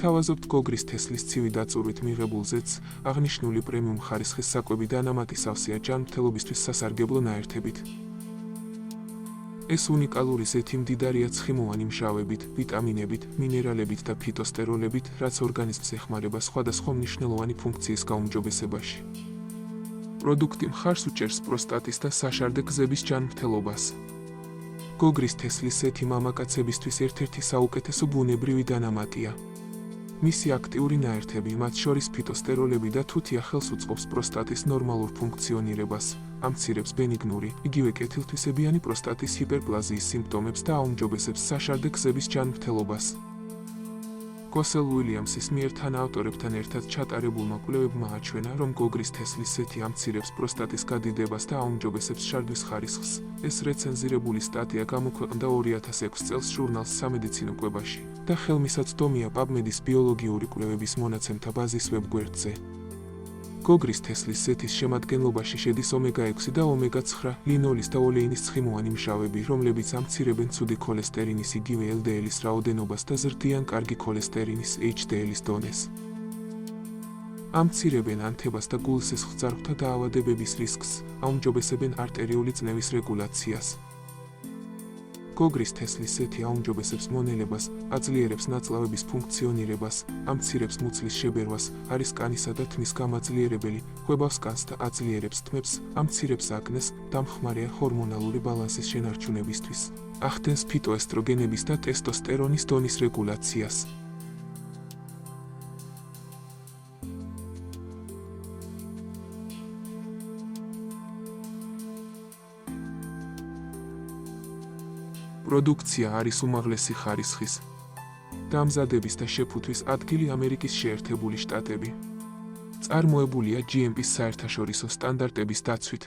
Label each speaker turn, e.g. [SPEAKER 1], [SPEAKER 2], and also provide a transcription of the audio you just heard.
[SPEAKER 1] გვთავაზობთ გოგრის თესლის ცივი დაწურვით მიღებულ ზეთს, აღნიშნული პრემიუმ ხარისხის საკვები დანამატი სავსეა ჯანმრთელობისთვის სასარგებლო ნაერთებით. ეს უნიკალური ზეთი მდიდარია ცხიმოვანი მჟავებით, ვიტამინებით, მინერალებით და ფიტოსტეროლებით, რაც ორგანიზმს ეხმარება სხვადასხვა მნიშვნელოვანი ფუნქციის გაუმჯობესებაში. პროდუქტი მხარს უჭერს პროსტატის და საშარდე გზების ჯანმრთელობას. გოგრის თესლის ზეთი მამაკაცებისთვის ერთ-ერთი საუკეთესო ბუნებრივი დანამატია. მისი აქტიური ნაერთები, მათ შორის ფიტოსტეროლები და თუთია ხელს უწყობს პროსტატის ნორმალურ ფუნქციონირებას, ამცირებს ბენიგნური, იგივე კეთილთვისებიანი პროსტატის ჰიპერპლაზიის სიმპტომებს და აუმჯობესებს საშარდე გზების ჯანმრთელობას. გოსელ უილიამსის მიერ თანაავტორებთან ერთად ჩატარებულმა კვლევებმა აჩვენა, რომ გოგრის თესლის ზეთი ამცირებს პროსტატის გადიდებას და აუმჯობესებს შარდვის ხარისხს. ეს რეცენზირებული სტატია გამოქვეყნდა 2006 წელს ჟურნალს სამედიცინო კვებაში და ხელმისაწვდომია PubMed-ის ბიოლოგიური კვლევების მონაცემთა ბაზის ვებგვერდზე. გოგრის თესლის ზეთის შემადგენლობაში შედის ომეგა-6 და ომეგა-9, ლინოლის და ოლეინის ცხიმოვანი მჟავები, რომლებიც ამცირებენ ცუდი ქოლესტერინის იგივე LDL-ის რაოდენობას და ზრდიან კარგი ქოლესტერინის HDL-ის დონეს. ამცირებენ ანთებას და გულსისხლ ძარღვთა დაავადებების რისკს, აუმჯობესებენ არტერიული წნევის რეგულაციას. გოგრის თესლის ზეთი აუმჯობესებს მონელებას, აძლიერებს ნაწლავების ფუნქციონირებას, ამცირებს მუცლის შებერვას, არის კანისა და თმის გამაძლიერებელი, ხვევავს კანს და აძლიერებს თმებს, ამცირებს აკნეს, დამხმარეა ჰორმონალური ბალანსის შენარჩუნებისთვის, ახდენს ფიტოესტროგენების და ტესტოსტერონის დონის რეგულაციას. პროდუქცია არის უმაღლესი ხარისხის. დამზადების და შეფუთვის ადგილი ამერიკის შეერთებული შტატები. წარმოებულია GMP-ის საერთაშორისო სტანდარტების დაცვით.